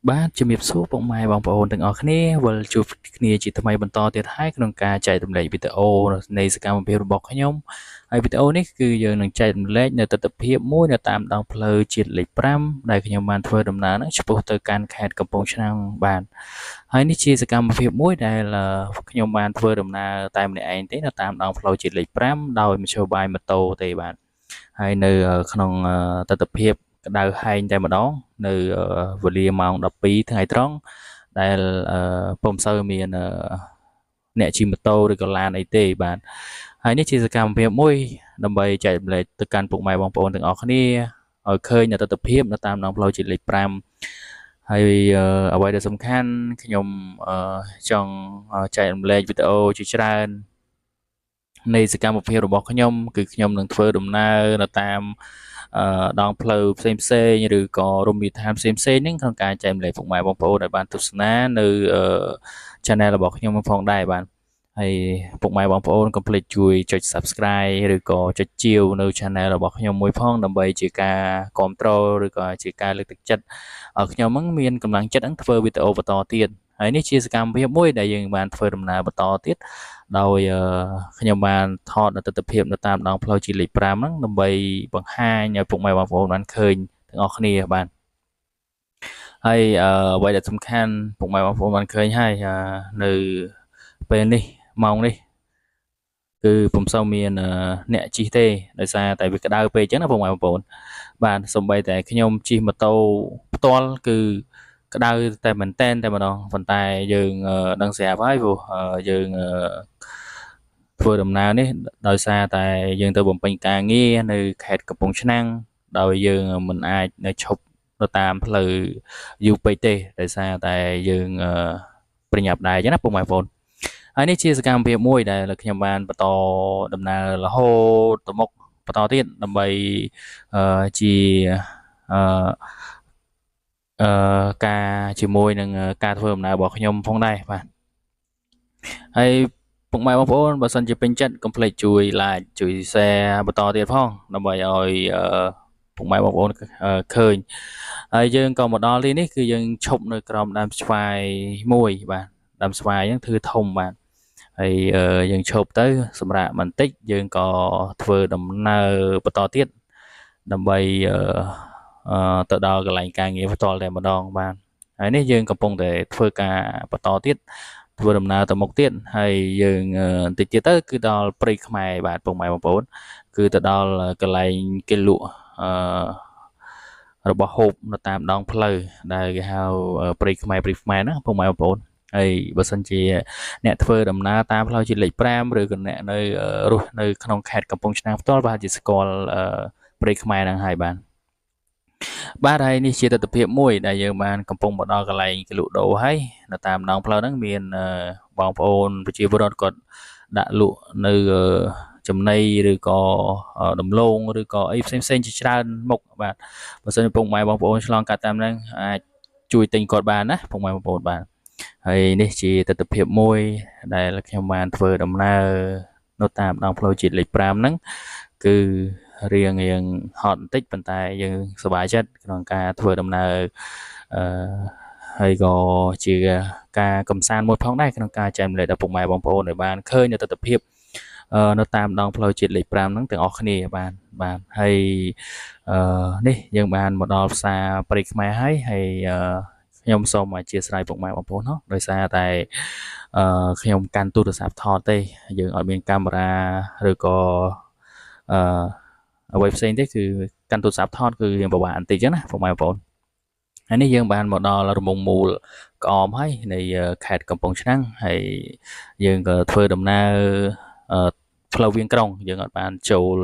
បាទជំរាបសួរពុកម៉ែបងប្អូនទាំងអស់គ្នាវិលជួបគ្នាជាថ្មីបន្តទៀតហើយក្នុងការចែករំលែកវីដេអូនៃសកម្មភាពរបស់ខ្ញុំហើយវីដេអូនេះគឺយើងនឹងចែករំលែកនៅទស្សនវិជ្ជាមួយនៅតាមដងផ្លូវជាតិលេខ5ដែលខ្ញុំបានធ្វើដំណើរនឹងឆ្ពោះទៅកាន់ខេត្តកំពង់ឆ្នាំងបាទហើយនេះជាសកម្មភាពមួយដែលខ្ញុំបានធ្វើដំណើរតែម្នាក់ឯងទេនៅតាមដងផ្លូវជាតិលេខ5ដោយមធ្យោបាយម៉ូតូទេបាទហើយនៅក្នុងទស្សនវិជ្ជាក្តៅហែងតែម្ដងនៅវេលាម៉ោង12ថ្ងៃត្រង់ដែលពុំសូវមានអ្នកជិះម៉ូតូឬក៏ឡានអីទេបាទហើយនេះជាសកម្មភាពមួយដើម្បីចែករំលែកទៅកាន់ពុកម៉ែបងប្អូនទាំងអស់គ្នាឲ្យឃើញនៅទស្សនវិជ្ជានៅតាមដងផ្លូវជាតិលេខ5ហើយអ្វីដែលសំខាន់ខ្ញុំចង់ចែករំលែកវីដេអូជាច្រើននៃសកម្មភាពរបស់ខ្ញុំគឺខ្ញុំនឹងធ្វើដំណើរនៅតាមដងផ្លូវផ្សេងៗឬក៏រមណីយដ្ឋានផ្សេងៗហ្នឹងក្នុងការចែករំលែកពុកម៉ែបងប្អូនឲ្យបានទស្សនានៅ channel របស់ខ្ញុំផងដែរបាទហើយពុកម៉ែបងប្អូនកុំភ្លេចជួយចុច Subscribe ឬក៏ចុចជាវនៅ channel របស់ខ្ញុំមួយផងដើម្បីជាការគ្រប់គ្រងឬក៏ជាការលើកទឹកចិត្តឲ្យខ្ញុំហ្នឹងមានកម្លាំងចិត្តហ្នឹងធ្វើវីដេអូបន្តទៀតហើយនេះជាសកម្មភាពមួយដែលយើងបានធ្វើដំណើរបន្តទៀតដោយខ្ញុំបានថតនៅទស្សនវិជ្ជានៅតាមដងផ្លូវជាតិលេខ5ហ្នឹងដើម្បីបង្ហាញឲ្យពុកម៉ែបងប្អូនបានឃើញទាំងអស់គ្នាបាទហើយអ្វីដែលសំខាន់ពុកម៉ែបងប្អូនបានឃើញហើយនៅពេលនេះម៉ោងនេះគឺពុំសូវមានអ្នកជិះទេដោយសារតែវាក្តៅពេកអញ្ចឹងណាពុកម៉ែបងប្អូនបាទសូម្បីតែខ្ញុំជិះម៉ូតូផ្ទាល់គឺក្តៅតែមែនតែនតែម្ដងប៉ុន្តែយើងដឹងស្រាប់ហើយព្រោះយើងធ្វើដំណើរនេះដោយសារតែយើងទៅបំពេញការងារនៅខេត្តកំពង់ឆ្នាំងដោយយើងមិនអាចនៅឈប់នៅតាមផ្លូវយូរពេកទេដោយសារតែយើងប្រញាប់ដែរអញ្ចឹងណាពុកម៉ែបងប្អូនហើយនេះជាសកម្មភាពមួយដែលខ្ញុំបានបន្តដំណើររហូតទៅមុខបន្តទៀតដើម្បីជាការជាមួយនឹងការធ្វើដំណើររបស់ខ្ញុំផងដែរបាទហើយពុកម៉ែបងប្អូនបើសិនជាពេញចិត្តកុំភ្លេចជួយ like ជួយ share បន្តទៀតផងដើម្បីឲ្យពុកម៉ែបងប្អូនឃើញហើយយើងក៏មកដល់ទីនេះគឺយើងឈប់នៅក្រោមដើមស្វាយមួយបាទដើមស្វាយហ្នឹងគឺធំបាទហើយយើងឈប់ទៅសម្រាប់បន្តិចយើងក៏ធ្វើដំណើរបន្តទៀតដើម្បីទៅដល់កន្លែងការងារផ្ទាល់តែម្ដងបាទហើយនេះយើងកំពុងតែធ្វើការបន្តទៀតធ្វើដំណើរទៅមុខទៀតហើយយើងបន្តិចទៀតទៅគឺដល់ព្រៃខ្មែរបាទពុកម៉ែបងប្អូនគឺទៅដល់កន្លែងគេលក់របស់ហូបនៅតាមដងផ្លូវដែលគេហៅព្រៃខ្មែរណាពុកម៉ែបងប្អូនហើយបើសិនជាអ្នកធ្វើដំណើរតាមផ្លូវជាតិលេខ5ឬក៏អ្នកនៅរស់នៅក្នុងខេត្តកំពង់ឆ្នាំងផ្ទាល់ប្រហែលជាស្គាល់ព្រៃខ្មែរហ្នឹងហើយបាទហើយនេះជាទស្សនវិជ្ជាមួយដែលយើងបានកំពុងមកដល់កន្លែងគេលក់ដូរហើយនៅតាមដងផ្លូវហ្នឹងមានបងប្អូនប្រជាពលរដ្ឋគាត់ដាក់លក់នៅចំណីឬក៏ដំឡូងឬក៏អីផ្សេងជាច្រើនមុខបាទបើសិនជាពុកម៉ែបងប្អូនឆ្លងកាត់តាមហ្នឹងអាចជួយទិញគាត់បានណាពុកម៉ែបងប្អូនបាទហើយនេះជាទស្សនវិជ្ជាមួយដែលខ្ញុំបានធ្វើដំណើរនៅតាមដងផ្លូវជាតិលេខ5ហ្នឹងគឺរៀងហត់បន្តិចប៉ុន្តែយើងសប្បាយចិត្តក្នុងការធ្វើដំណើរហើយក៏ជាការកំសាន្តមួយផងដែរក្នុងការចែករំលែកដល់ពុកម៉ែបងប្អូនឲ្យបានឃើញនៅទស្សនវិជ្ជានៅតាមដងផ្លូវជាតិលេខ5ហ្នឹងទាំងអស់គ្នាបាទហើយនេះយើងបានមកដល់ផ្សារព្រៃខ្មែរហើយខ្ញុំសូមអធិស្ឋានពុកម៉ែបងប្អូនហ៎ដោយសារតែខ្ញុំកាន់ទូរស័ព្ទថតទេយើងអត់មានកាមេរ៉ាឬក៏អ្វីផ្សេងទេគឺកាន់ទូរស័ព្ទថតគឺយើងពិបាកបន្តិចចឹងណាពុកម៉ែបងប្អូនហើយនេះយើងបានមកដល់រំងមូលក្អមហើយនៃខេត្តកំពង់ឆ្នាំងហើយយើងក៏ធ្វើដំណើរផ្លូវវាងក្រុងយើងអត់បានចូល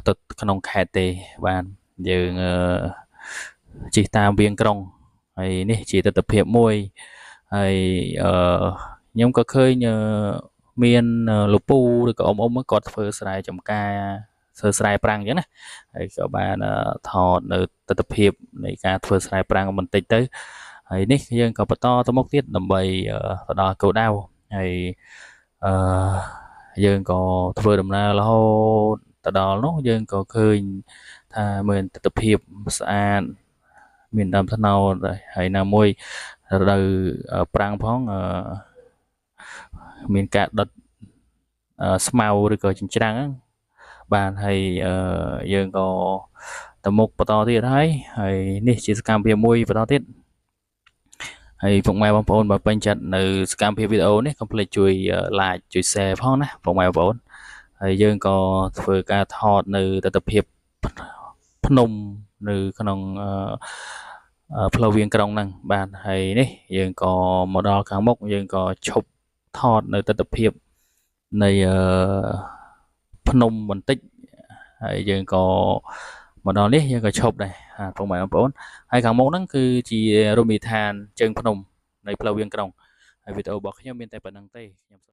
ទៅក្នុងខេត្តទេបាទយើងជិះតាមវាងក្រុងហើយនេះជាទស្សនវិជ្ជាមួយហើយខ្ញុំក៏ឃើញមានលពូឬក៏អ៊ំគាត់ធ្វើស្រែចម្ការធ្វើស្រែប្រាំងអញ្ចឹងណាហើយក៏បានថតនៅទស្សនវិជ្ជានៃការធ្វើស្រែប្រាំងបន្តិចទៅហើយនេះយើងក៏បន្តទៅមុខទៀតដើម្បីទៅដល់គោលដៅហើយយើងក៏ធ្វើដំណើររហូតទៅដល់នោះយើងក៏ឃើញថាមានទស្សនវិជ្ជាស្អាត មានដើមត្នោតហើយណាមួយរដូវប្រាំងផងមានការដុតស្មៅឬក៏ចិញ្ច្រាំងហ្នឹងបាទហើយយើងក៏ទៅមុខបន្តទៀតហើយនេះជាសកម្មភាពមួយបន្តទៀតហើយពុកម៉ែបងប្អូនបើពេញចិត្តនៅសកម្មភាពវីដេអូនេះកុំភ្លេចជួយ like ជួយ share ផងណាពុកម៉ែបងប្អូនហើយយើងក៏ធ្វើការថតនៅទស្សនវិជ្ជាភ្នំនៅក្នុងផ្លូវវាងក្រុងហ្នឹងបាទហើយនេះយើងក៏មកដល់ខាងមុខយើងក៏ឈប់ថតនៅទស្សនវិជ្ជានៃភ្នំបន្តិចហើយយើងក៏មកដល់នេះយើងក៏ឈប់ដែរពុកម៉ែបងប្អូនហើយខាងមុខហ្នឹងគឺជារមណីយដ្ឋានជើងភ្នំនៃផ្លូវវាងក្រុងហើយវីដេអូរបស់ខ្ញុំមានតែប៉ុណ្្នឹងទេខ្ញុំ